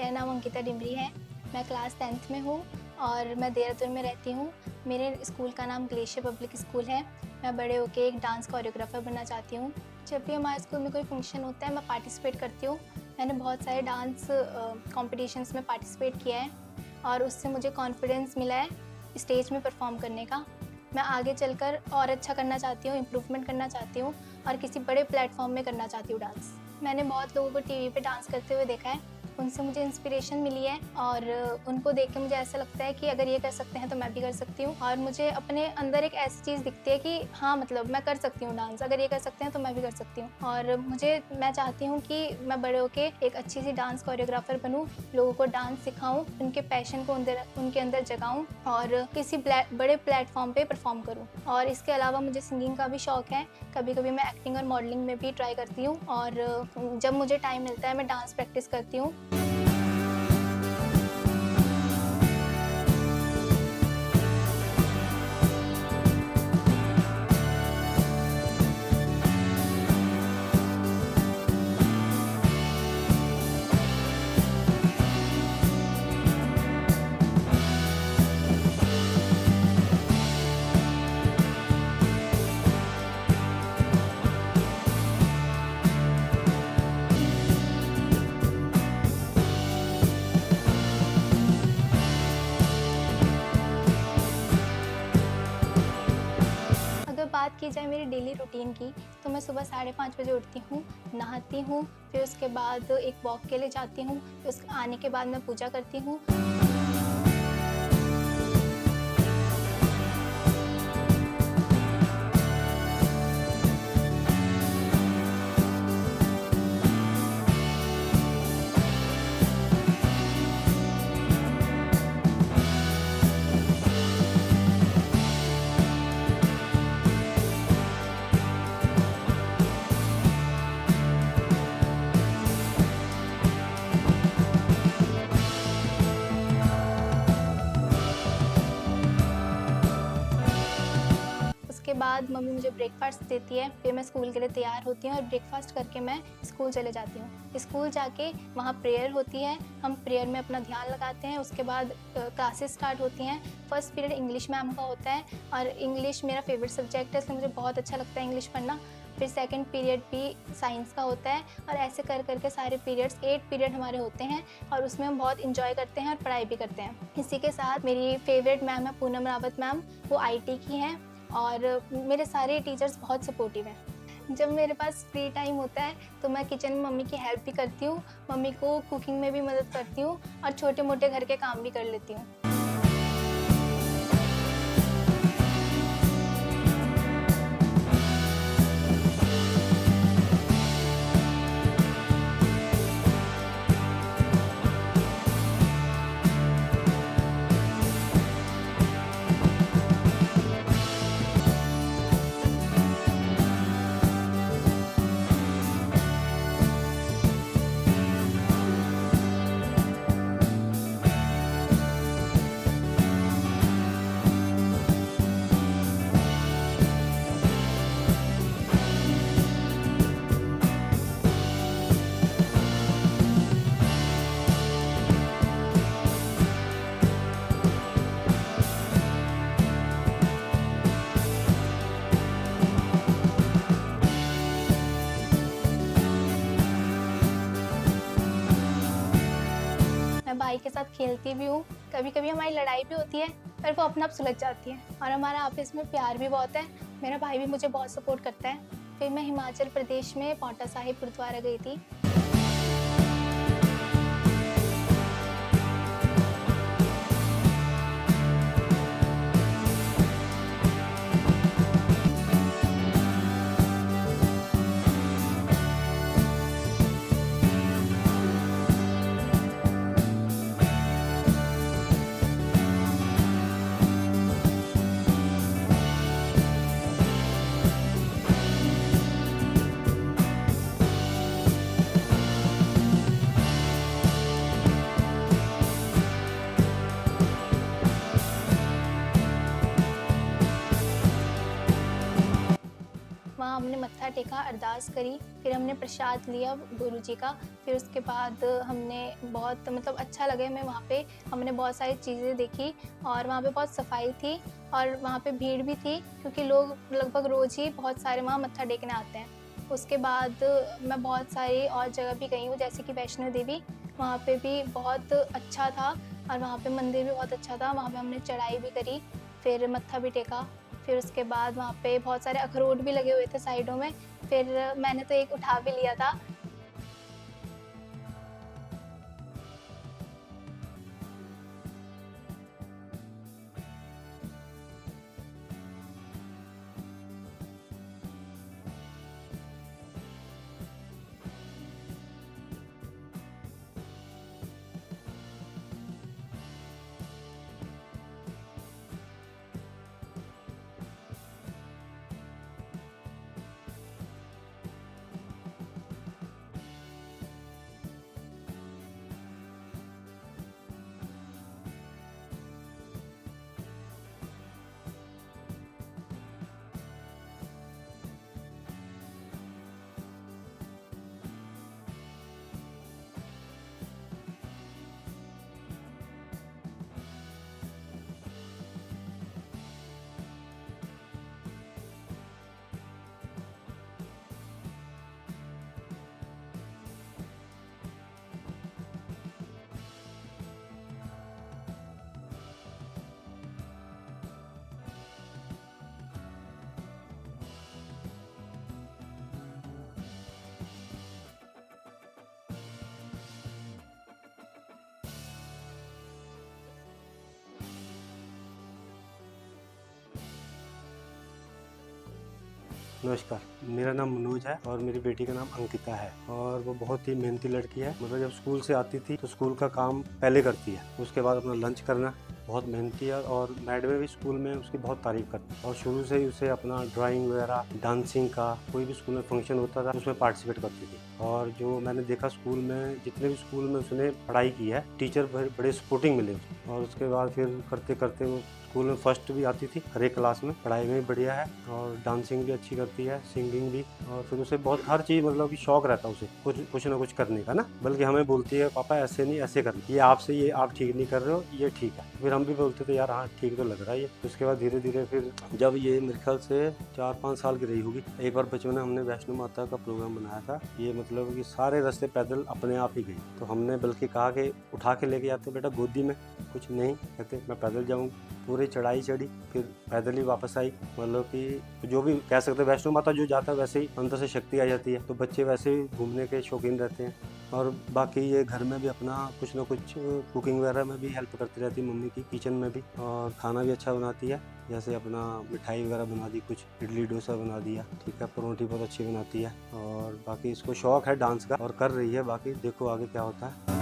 मेरा नाम अंकिता डिमरी है। मैं क्लास 10th में हूँ और मैं देहरादून में रहती हूँ। मेरे स्कूल का नाम ग्लेशियर पब्लिक स्कूल है। मैं बड़े होके एक डांस कोरियोग्राफर बनना चाहती हूँ। जब भी हमारे स्कूल में कोई फंक्शन होता है मैं पार्टिसिपेट करती हूँ। मैंने बहुत सारे डांस कॉम्पिटिशन्स में पार्टिसिपेट किया है और उससे मुझे कॉन्फिडेंस मिला है स्टेज में परफॉर्म करने का। मैं आगे चलकर और अच्छा करना चाहती हूँ, इम्प्रूवमेंट करना चाहती हूँ और किसी बड़े प्लेटफॉर्म में करना चाहती हूँ डांस। मैंने बहुत लोगों को टीवी पे डांस करते हुए देखा है, उनसे मुझे इंस्पिरेशन मिली है और उनको देख के मुझे ऐसा लगता है कि अगर ये कर सकते हैं तो मैं भी कर सकती हूँ और मुझे अपने अंदर एक ऐसी चीज़ दिखती है कि हाँ, मतलब मैं कर सकती हूँ डांस, अगर ये कर सकते हैं तो मैं भी कर सकती हूँ। और मैं चाहती हूँ कि मैं बड़े होके एक अच्छी सी डांस कोरियोग्राफर बनूँ, लोगों को डांस सिखाऊँ, उनके पैशन को उनके अंदर जगाऊँ और किसी बड़े प्लेटफॉर्म पे परफॉर्म करूँ। और इसके अलावा मुझे सिंगिंग का भी शौक है। कभी-कभी मैं एक्टिंग और मॉडलिंग में भी ट्राई करती हूँ और जब मुझे टाइम मिलता है मैं डांस प्रैक्टिस करती हूँ। अगर बात की जाए मेरी डेली रूटीन की, तो मैं सुबह 5:30 बजे उठती हूँ, नहाती हूँ, फिर उसके बाद एक वॉक के लिए जाती हूँ, फिर आने के बाद मैं पूजा करती हूँ। उसके बाद मम्मी मुझे ब्रेकफ़ास्ट देती है, फिर मैं स्कूल के लिए तैयार होती हूँ और ब्रेकफ़ास्ट करके मैं स्कूल चले जाती हूँ। स्कूल जाके वहाँ प्रेयर होती है, हम प्रेयर में अपना ध्यान लगाते हैं, उसके बाद क्लासेस स्टार्ट होती हैं। फर्स्ट पीरियड इंग्लिश मैम का होता है और इंग्लिश मेरा फ़ेवरेट सब्जेक्ट है, इसलिए मुझे बहुत अच्छा लगता है इंग्लिश पढ़ना। फिर सेकंड पीरियड भी साइंस का होता है और ऐसे कर के सारे पीरियड्स 8 पीरियड हमारे होते हैं और उसमें हम बहुत एंजॉय करते हैं और पढ़ाई भी करते हैं। इसी के साथ मेरी फ़ेवरेट मैम है पूनम रावत मैम, वो आईटी की हैं और मेरे सारे टीचर्स बहुत सपोर्टिव हैं। जब मेरे पास फ्री टाइम होता है तो मैं किचन में मम्मी की हेल्प भी करती हूँ, मम्मी को कुकिंग में भी मदद करती हूँ और छोटे-मोटे घर के काम भी कर लेती हूँ। मैं भाई के साथ खेलती भी हूँ, कभी-कभी हमारी लड़ाई भी होती है, पर वो अपने आप सुलझ जाती है और हमारा आपस में प्यार भी बहुत है। मेरा भाई भी मुझे बहुत सपोर्ट करता है। फिर मैं हिमाचल प्रदेश में पांवटा साहिब गुरुद्वारा गई थी। मत्था टेका, अरदास करी, फिर हमने प्रसाद लिया गुरु जी का। फिर उसके बाद हमने बहुत मतलब अच्छा लगे हमें वहाँ पे। हमने बहुत सारी चीज़ें देखी और वहाँ पे बहुत सफाई थी और वहाँ पे भीड़ भी थी क्योंकि लोग लगभग रोज़ ही बहुत सारे वहाँ मत्था टेकने आते हैं। उसके बाद मैं बहुत सारी और जगह भी गई हूँ जैसे कि वैष्णो देवी, वहाँ पे भी बहुत अच्छा था और वहाँ पे मंदिर भी बहुत अच्छा था। वहाँ पे हमने चढ़ाई भी करी, फिर मत्था भी टेका। फिर उसके बाद वहाँ पे बहुत सारे अखरोट भी लगे हुए थे साइडों में, फिर मैंने तो एक उठा भी लिया था। नमस्कार, मेरा नाम मनोज है और मेरी बेटी का नाम अंकिता है और वो बहुत ही मेहनती लड़की है। मतलब जब स्कूल से आती थी तो स्कूल का काम पहले करती है, उसके बाद अपना लंच करना। बहुत मेहनती है और मैडमें भी स्कूल में उसकी बहुत तारीफ करती है और शुरू से ही उसे अपना ड्राइंग वगैरह, डांसिंग का कोई भी स्कूल में फंक्शन होता था उसमें पार्टिसिपेट करती थी। और जो मैंने देखा स्कूल में, जितने भी स्कूल में उसने पढ़ाई की है, टीचर बड़े सपोर्टिंग मिले उसको। और उसके बाद फिर करते करते वो स्कूल में फर्स्ट भी आती थी हर एक क्लास में। पढ़ाई में भी बढ़िया है और डांसिंग भी अच्छी करती है, सिंगिंग भी। और फिर उसे बहुत हर चीज़ मतलब कि शौक रहता है उसे कुछ ना कुछ करने का ना। बल्कि हमें बोलती है पापा ऐसे नहीं ऐसे करना, ये आपसे ये आप ठीक नहीं कर रहे हो, ये ठीक है। फिर हम भी बोलते थे यार हाँ ठीक तो लग रहा है ये। उसके बाद धीरे धीरे फिर जब ये मेरे ख्याल से 4-5 साल की रही होगी, एक बार बचपन में हमने वैष्णो माता का प्रोग्राम बनाया था। ये मतलब कि सारे रास्ते पैदल अपने आप ही गई। तो हमने बल्कि कहा कि उठा के लेके जाते बेटा गोदी में, कुछ नहीं कहते मैं पैदल जाऊँ। पूरी चढ़ाई चढ़ी, फिर पैदल ही वापस आई। मतलब कि जो भी कह सकते हैं, वैष्णो माता जो जाता है वैसे ही अंदर से शक्ति आ जाती है। तो बच्चे वैसे ही घूमने के शौकीन रहते हैं। और बाकी ये घर में भी अपना कुछ ना कुछ कुकिंग वगैरह में भी हेल्प करती रहती है मम्मी की, किचन में भी। और खाना भी अच्छा बनाती है, जैसे अपना मिठाई वगैरह बना दी, कुछ इडली डोसा बना दिया, ठीक है। परोठी बहुत अच्छी बनाती है। और बाकी इसको शौक है डांस का और कर रही है। बाकी देखो आगे क्या होता है।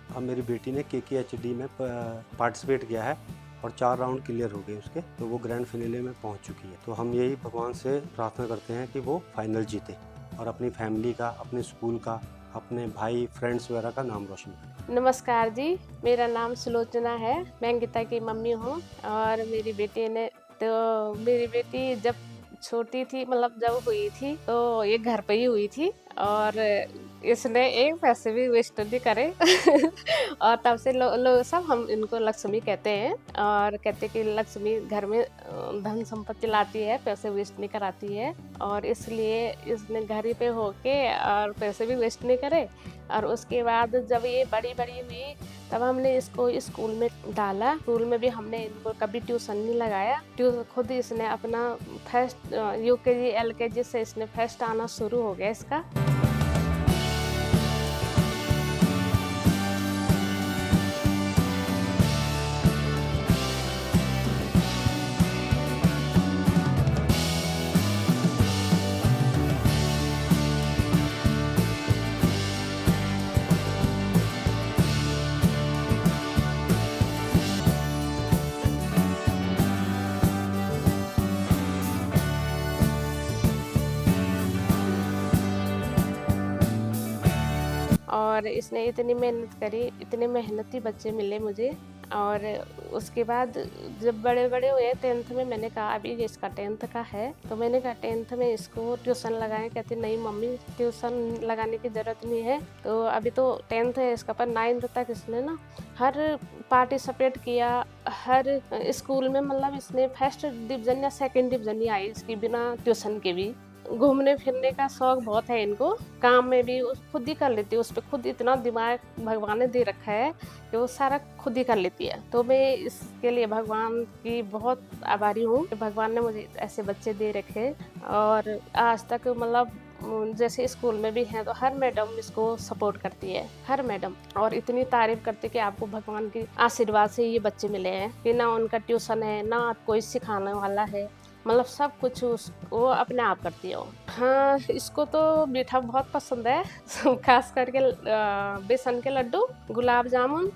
अब मेरी बेटी ने KKHD में पार्टिसिपेट किया है और 4 राउंड क्लियर हो गए उसके, तो वो ग्रैंड फिनाले में पहुंच चुकी है। तो हम यही भगवान से प्रार्थना करते हैं कि वो फाइनल जीते और अपनी फैमिली का, अपने स्कूल का, अपने भाई फ्रेंड्स वगैरह का नाम रोशन करे। नमस्कार जी, मेरा नाम सुलोचना है। मैं अंकिता की मम्मी हूँ। और मेरी बेटी जब छोटी थी, मतलब जब हुई थी तो ये घर पे ही हुई थी और इसने एक पैसे भी वेस्ट नहीं करे। और तब से लोग सब हम इनको लक्ष्मी कहते हैं और कहते कि लक्ष्मी घर में धन संपत्ति लाती है, पैसे वेस्ट नहीं कराती है। और इसलिए इसने घर ही पे होके और पैसे भी वेस्ट नहीं करे। और उसके बाद जब ये बड़ी हुई तब हमने इसको स्कूल में डाला। स्कूल में भी हमने इनको कभी ट्यूशन नहीं लगाया। खुद इसने अपना फर्स्ट UKG LKG से इसने फर्स्ट आना शुरू हो गया इसका। और इसने इतनी मेहनत करी, इतने मेहनती बच्चे मिले मुझे। और उसके बाद जब बड़े-बड़े हुए 10th में मैंने कहा अभी ये इसका 10th का है, तो मैंने कहा 10th में इसको ट्यूशन लगाएँ। कहती नहीं मम्मी ट्यूशन लगाने की ज़रूरत नहीं है, तो अभी तो 10th है इसका, पर 9th तक इसने ना हर पार्टिसिपेट किया, हर स्कूल में मतलब इसने फर्स्ट डिवीज़न या सेकंड डिवीज़न ही आई इसकी बिना ट्यूशन के भी। घूमने फिरने का शौक बहुत है इनको, काम में भी खुद ही कर लेती है, उस पे खुद इतना दिमाग भगवान ने दे रखा है कि वो सारा खुद ही कर लेती है। तो मैं इसके लिए भगवान की बहुत आभारी हूँ कि भगवान ने मुझे ऐसे बच्चे दे रखे। और आज तक मतलब जैसे स्कूल में भी हैं तो हर मैडम इसको सपोर्ट करती है, हर मैडम, और इतनी तारीफ करती है कि आपको भगवान के आशीर्वाद से ये बच्चे मिले हैं कि ना उनका ट्यूशन है ना कोई सिखाने वाला है, मतलब सब कुछ वो अपने आप करती है वो। हाँ, इसको तो मीठा बहुत पसंद है खास करके बेसन के लड्डू, गुलाब जामुन,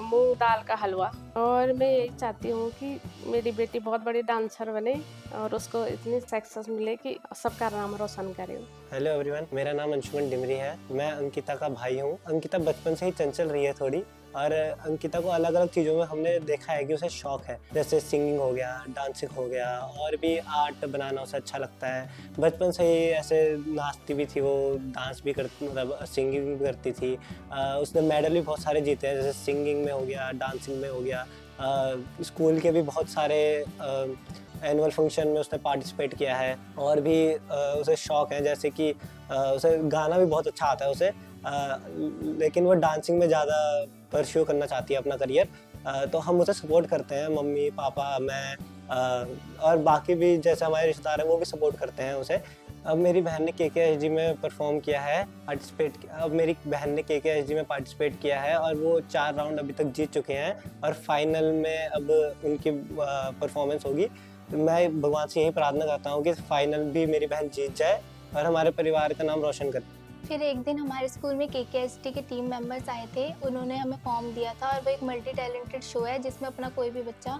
मूंग दाल का हलवा। और मैं यही चाहती हूँ कि मेरी बेटी बहुत बड़ी डांसर बने और उसको इतनी सक्सेस मिले कि सबका नाम रोशन करे। हेलो एवरीवन, मेरा नाम अंशुमन डिमरी है। मैं अंकिता का भाई हूँ। अंकिता बचपन से ही चंचल रही है थोड़ी, और अंकिता को अलग अलग चीज़ों में हमने देखा है कि उसे शौक है, जैसे सिंगिंग हो गया, डांसिंग हो गया, और भी आर्ट बनाना उसे अच्छा लगता है। बचपन से ही ऐसे नाचती भी थी वो, डांस भी करती, मतलब सिंगिंग भी करती थी। उसने मेडल भी बहुत सारे जीते हैं, जैसे सिंगिंग में हो गया, डांसिंग में हो गया। स्कूल के भी बहुत सारे एनुअल फंक्शन में उसने पार्टिसिपेट किया है। और भी उसे शौक है, जैसे कि उसे गाना भी बहुत अच्छा आता है उसे, लेकिन वो डांसिंग में ज़्यादा परस्यू करना चाहती है अपना करियर। तो हम उसे सपोर्ट करते हैं, मम्मी पापा मैं, और बाकी भी जैसे हमारे रिश्तेदार हैं वो भी सपोर्ट करते हैं उसे। अब मेरी बहन ने KKSG में परफॉर्म किया है, अब मेरी बहन ने KKSG में पार्टिसिपेट किया है और वो 4 राउंड अभी तक जीत चुके हैं, और फाइनल में अब उनकी परफॉर्मेंस होगी। मैं भगवान से यही प्रार्थना करता हूँ कि फाइनल भी मेरी बहन जीत जाए और हमारे परिवार का नाम रोशन करे। फिर एक दिन हमारे स्कूल में KKST के टीम मेंबर्स आए थे, उन्होंने हमें फॉर्म दिया था, और वो एक मल्टी टैलेंटेड शो है जिसमें अपना कोई भी बच्चा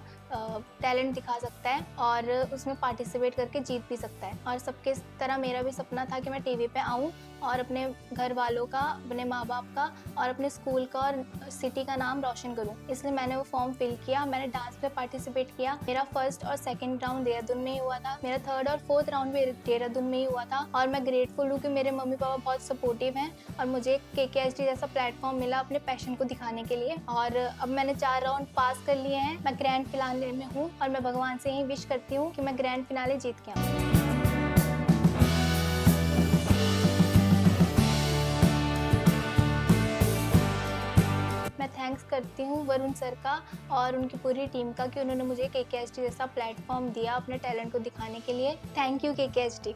टैलेंट दिखा सकता है और उसमें पार्टिसिपेट करके जीत भी सकता है। और सबके तरह मेरा भी सपना था कि मैं टीवी पे आऊँ और अपने घर वालों का, अपने माँ बाप का और अपने स्कूल का और सिटी का नाम रोशन करूँ, इसलिए मैंने वो फॉर्म फिल किया। मैंने डांस पे पार्टिसिपेट किया। मेरा फर्स्ट और सेकंड राउंड देहरादून में ही हुआ था, मेरा थर्ड और फोर्थ राउंड भी देहरादून में ही हुआ था। और मैं ग्रेटफुल हूँ कि मेरे मम्मी पापा बहुत सपोर्टिव हैं और मुझे KKST जैसा प्लेटफॉर्म मिला अपने पैशन को दिखाने के लिए। और अब मैंने 4 राउंड पास कर लिए हैं, मैं ग्रैंड फिनाले में हूँ और मैं भगवान से यही विश करती हूँ कि मैं ग्रैंड फिनाले जीत के आऊँ। मैं थैंक्स करती हूँ वरुण सर का और उनकी पूरी टीम का कि उन्होंने मुझे KKST जैसा प्लेटफॉर्म दिया अपने टैलेंट को दिखाने के लिए। Thank you KKST।